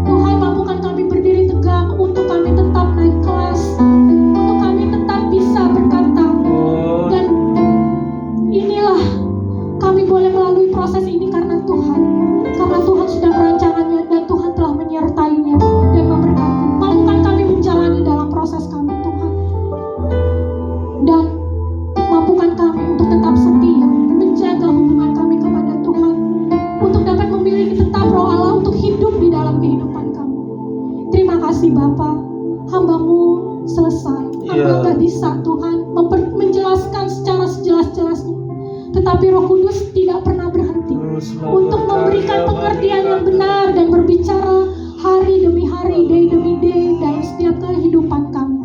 Tuhan, mampukan kami berdiri tegak untuk kami tetap naik kelas, untuk kami tetap bisa berkata. Dan inilah kami boleh melalui proses ini karena Tuhan sudah merancangannya dan Tuhan telah menyertainya dan memberkati. Mampukan kami menjalani dalam proses kami Tuhan, dan mampukan kami untuk tetap setia menjaga hubungan kami kepada Tuhan, untuk dapat memiliki tetap roh Allah untuk hidup di dalam kehidupan kami. Terima kasih Bapa, hamba-Mu selesai. Hamba nggak bisa Tuhan menjelaskan secara sejelas-jelasnya, tetapi Roh Kudus tidak pernah berhenti untuk memberikan pengertian yang benar dan berbicara hari demi hari, day demi day dalam setiap kehidupan kami.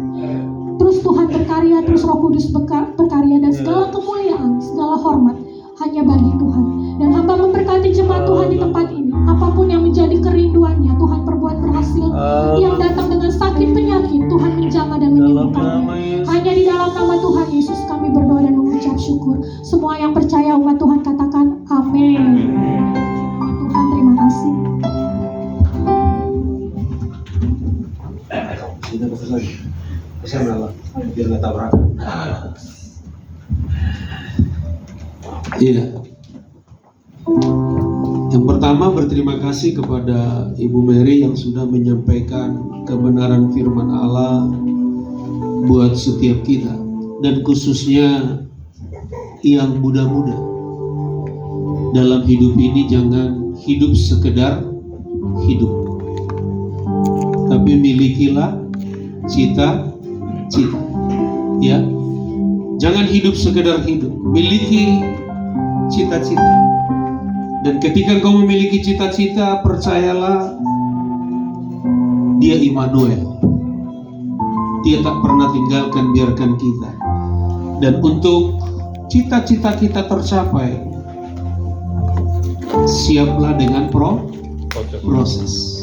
Terus Tuhan berkarya, terus Roh Kudus berkarya, dan segala kemuliaan, segala hormat hanya bagi Tuhan. Dan hamba memberkati jemaat Tuhan di tempat ini. Apapun yang menjadi kerinduannya, Tuhan perbuat berhasil. Yang datang dengan sakit penyakit, Tuhan menjamah dan menyembuhkannya. Hanya di dalam nama Tuhan Yesus kami berdoa dan mengucap syukur. Semua yang percaya umat Tuhan katakan amin. Tuhan terima kasih. Kita pesan lagi. Pesan Allah, biar nggak tabrak. Iya. Yang pertama berterima kasih kepada Ibu Mary yang sudah menyampaikan kebenaran firman Allah buat setiap kita, dan khususnya yang muda-muda. Dalam hidup ini jangan hidup sekedar hidup, tapi milikilah cita-cita. Ya, jangan hidup sekedar hidup, miliki cita-cita. Dan ketika kau memiliki cita-cita, percayalah, Dia Immanuel. Dia tak pernah tinggalkan, biarkan kita. Dan untuk cita-cita kita tercapai, siaplah dengan proses.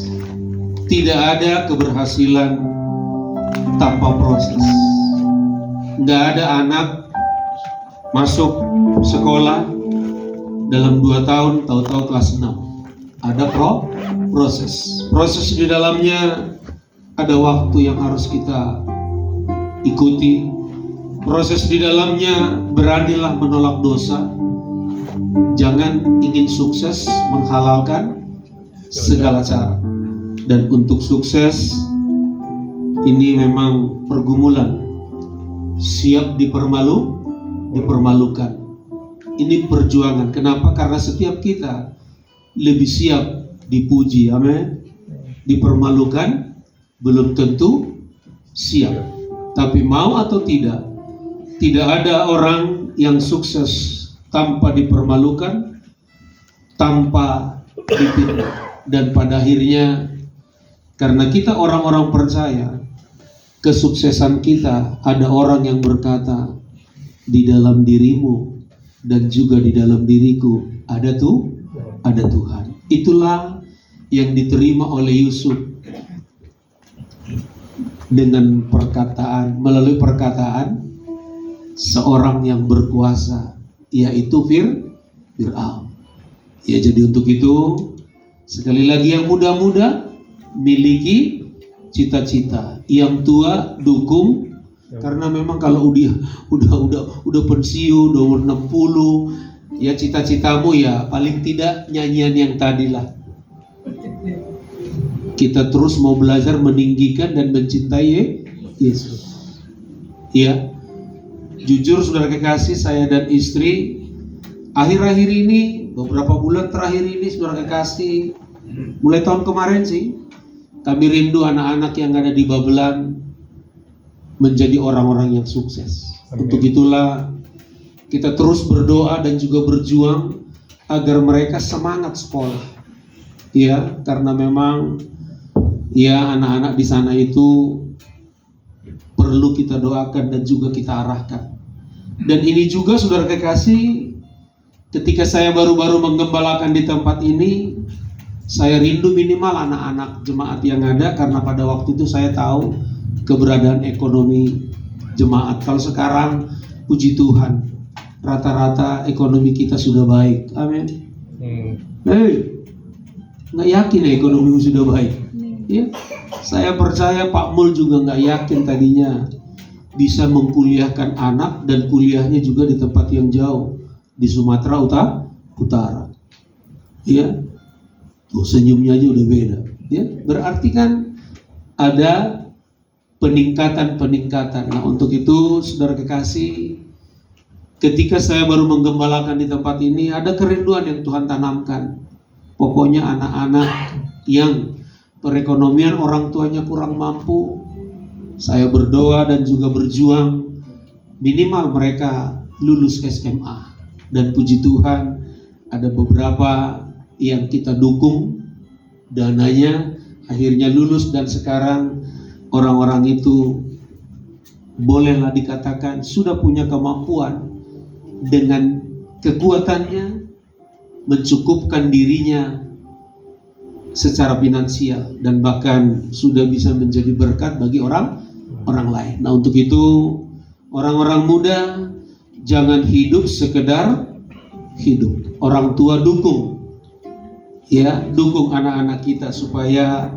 Tidak ada keberhasilan tanpa proses. Nggak ada anak masuk sekolah dalam 2 tahun tahu-tahu kelas 6. Ada proses. Proses di dalamnya ada waktu yang harus kita ikuti. Proses di dalamnya beranilah menolak dosa. Jangan ingin sukses menghalalkan segala cara. Dan untuk sukses ini memang pergumulan. Siap dipermalukan. Ini perjuangan. Kenapa? Karena setiap kita lebih siap dipuji, amin. Dipermalukan belum tentu siap. Tapi mau atau tidak ada orang yang sukses tanpa dipermalukan, tanpa dipitnah. Dan pada akhirnya, karena kita orang-orang percaya, kesuksesan kita, ada orang yang berkata, di dalam dirimu dan juga di dalam diriku ada Tuhan. Itulah yang diterima oleh Yusuf dengan perkataan, melalui perkataan seorang yang berkuasa, yaitu Fir'aun. Ya, jadi untuk itu sekali lagi yang muda-muda miliki cita-cita, yang tua dukung. Karena memang kalau udah pensiun, udah umur 60, ya cita-citamu ya paling tidak nyanyian yang tadi lah. Kita terus mau belajar meninggikan dan mencintai Yesus. Ya, jujur saudara kekasih, saya dan istri akhir-akhir ini, beberapa bulan terakhir ini saudara kekasih, mulai tahun kemarin sih, kami rindu anak-anak yang ada di Babelan menjadi orang-orang yang sukses. Amin. Untuk itulah kita terus berdoa dan juga berjuang agar mereka semangat sekolah. Ya, karena memang ya anak-anak di sana itu perlu kita doakan dan juga kita arahkan. Dan ini juga saudara kekasih, ketika saya baru-baru menggembalakan di tempat ini, saya rindu minimal anak-anak jemaat yang ada, karena pada waktu itu saya tahu keberadaan ekonomi jemaat. Kalau sekarang puji Tuhan rata-rata ekonomi kita sudah baik, amin. Nggak yakin ya ekonomi sudah baik. Ya, saya percaya Pak Mul juga nggak yakin tadinya bisa mengkuliahkan anak, dan kuliahnya juga di tempat yang jauh di Sumatera Utara. Ya, tuh senyumnya aja udah beda. Ya, berarti kan ada peningkatan. Nah, untuk itu saudara kekasih, ketika saya baru menggembalakan di tempat ini, ada kerinduan yang Tuhan tanamkan. Pokoknya anak-anak yang perekonomian orang tuanya kurang mampu, saya berdoa dan juga berjuang minimal mereka lulus SMA. Dan puji Tuhan ada beberapa yang kita dukung dananya, akhirnya lulus, dan sekarang orang-orang itu bolehlah dikatakan sudah punya kemampuan dengan kekuatannya mencukupkan dirinya secara finansial dan bahkan sudah bisa menjadi berkat bagi orang lain. Nah, untuk itu orang-orang muda jangan hidup sekedar hidup. Orang tua dukung anak-anak kita supaya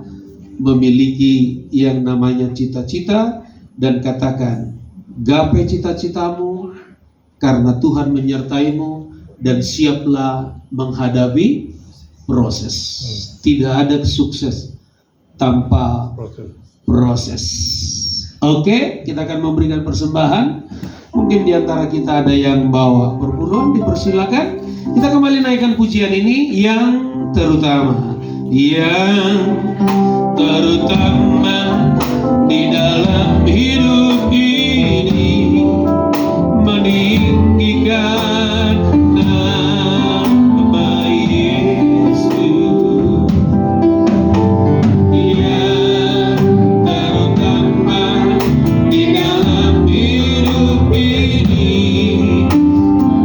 memiliki yang namanya cita-cita dan katakan, gapai cita-citamu karena Tuhan menyertaimu dan siaplah menghadapi proses. Tidak ada sukses tanpa proses. Oke, kita akan memberikan persembahan. Mungkin di antara kita ada yang bawa perpuluhan, dipersilakan. Kita kembali naikkan pujian ini yang terutama di dalam hidup ini, meninggikan nama Yesus. Yang terutama di dalam hidup ini,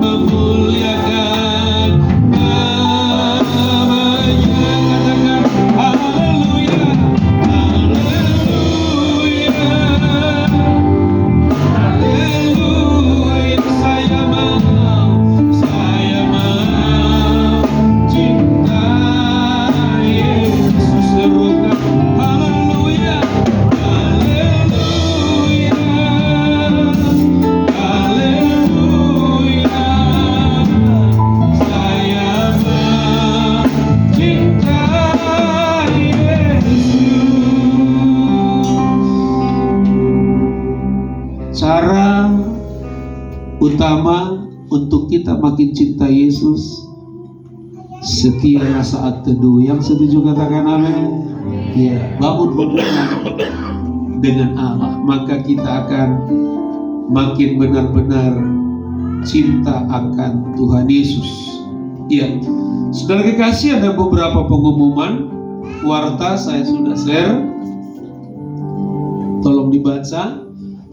memuliakan namanya. Katakan haleluya, haleluya, haleluya. Saya mau cinta Yesus. Serukan haleluya, haleluya, haleluya. Saya mau cinta Yesus. Cara utama untuk kita makin cinta Yesus, setiap saat teduh. Yang setuju katakan amin. Ya, bangun hubungan dengan Allah, maka kita akan makin benar-benar cinta akan Tuhan Yesus. Ya, saudara kekasih, ada beberapa pengumuman warta saya sudah share. Tolong dibaca,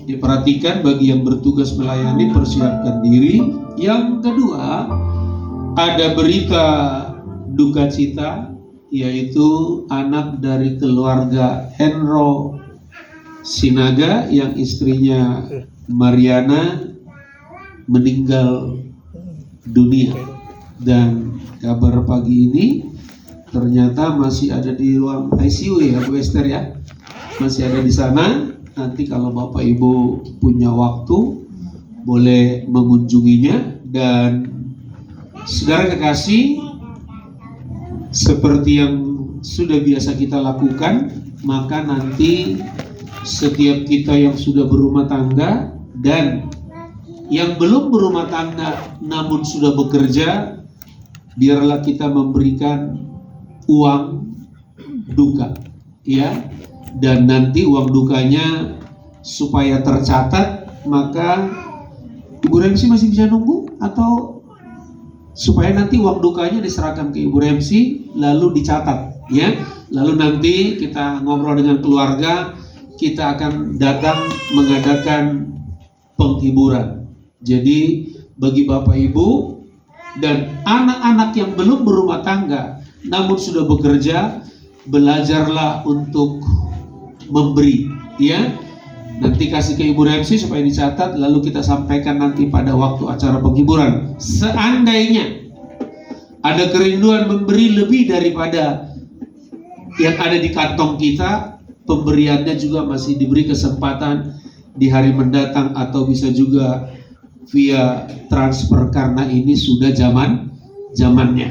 diperhatikan bagi yang bertugas melayani, persiapkan diri. Yang kedua, ada berita duka cita, yaitu anak dari keluarga Henro Sinaga yang istrinya Mariana meninggal dunia. Dan kabar pagi ini ternyata masih ada di ruang ICU ya Bu Esther ya, masih ada di sana. Nanti kalau Bapak Ibu punya waktu boleh mengunjunginya. Dan saudara kekasih, seperti yang sudah biasa kita lakukan, maka nanti setiap kita yang sudah berumah tangga dan yang belum berumah tangga namun sudah bekerja, biarlah kita memberikan uang duka, ya. Dan nanti uang dukanya supaya tercatat, maka Ibu Remsi masih bisa nunggu, atau supaya nanti uang dukanya diserahkan ke Ibu Remsi lalu dicatat, ya. Lalu nanti kita ngobrol dengan keluarga, kita akan datang mengadakan penghiburan. Jadi bagi Bapak Ibu dan anak-anak yang belum berumah tangga namun sudah bekerja, belajarlah untuk memberi, ya. Nanti kasih ke Ibu Remsi supaya dicatat, lalu kita sampaikan nanti pada waktu acara penghiburan. Seandainya ada kerinduan memberi lebih daripada yang ada di kantong kita, pemberiannya juga masih diberi kesempatan di hari mendatang, atau bisa juga via transfer karena ini sudah zamannya.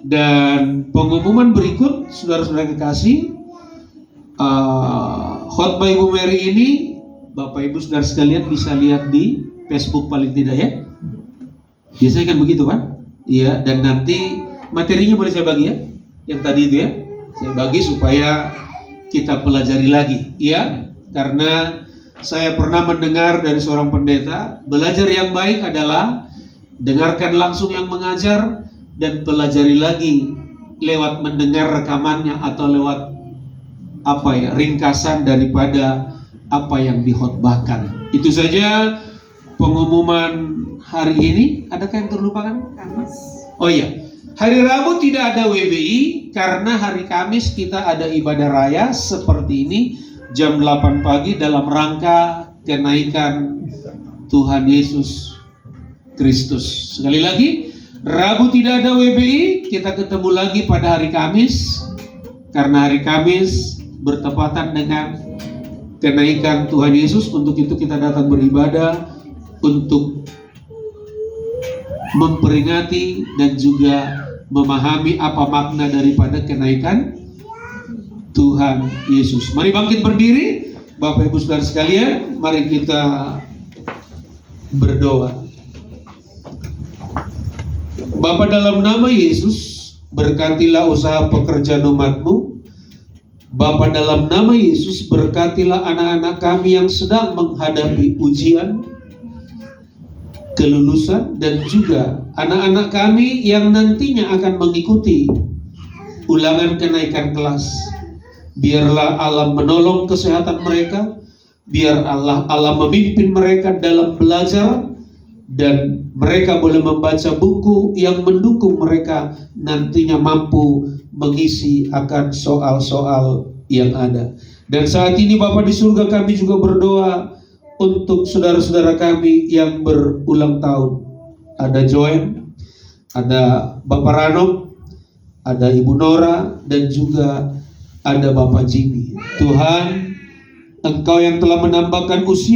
Dan pengumuman berikut, saudara-saudara kekasih, khotbah Ibu Mary ini Bapak Ibu saudara sekalian bisa lihat di Facebook paling tidak, ya. Biasanya kan begitu kan? Iya. Dan nanti materinya boleh saya bagi, ya. Yang tadi itu, ya, saya bagi supaya kita pelajari lagi, ya. Karena saya pernah mendengar dari seorang pendeta, belajar yang baik adalah dengarkan langsung yang mengajar dan pelajari lagi lewat mendengar rekamannya atau lewat ringkasan daripada apa yang dikhotbahkan. Itu saja pengumuman hari ini. Adakah yang terlupakan? Oh iya, hari Rabu tidak ada WBI karena hari Kamis kita ada ibadah raya seperti ini jam 8 pagi dalam rangka kenaikan Tuhan Yesus Kristus. Sekali lagi, Rabu tidak ada WBI, kita ketemu lagi pada hari Kamis karena hari Kamis bertepatan dengan kenaikan Tuhan Yesus. Untuk itu kita datang beribadah untuk memperingati dan juga memahami apa makna daripada kenaikan Tuhan Yesus. Mari bangkit berdiri, Bapak Ibu Saudara sekalian, mari kita berdoa. Bapa, dalam nama Yesus, berkatilah usaha pekerjaan umat-Mu. Bapa, dalam nama Yesus, berkatilah anak-anak kami yang sedang menghadapi ujian, kelulusan, dan juga anak-anak kami yang nantinya akan mengikuti ulangan kenaikan kelas. Biarlah Allah menolong kesehatan mereka, biar Allah memimpin mereka dalam belajar, dan mereka boleh membaca buku yang mendukung mereka nantinya mampu mengisi akan soal-soal yang ada. Dan saat ini Bapa di surga, kami juga berdoa untuk saudara-saudara kami yang berulang tahun. Ada Joen, ada Bapak Rano, ada Ibu Nora, dan juga ada Bapak Jimmy. Tuhan, Engkau yang telah menambahkan usia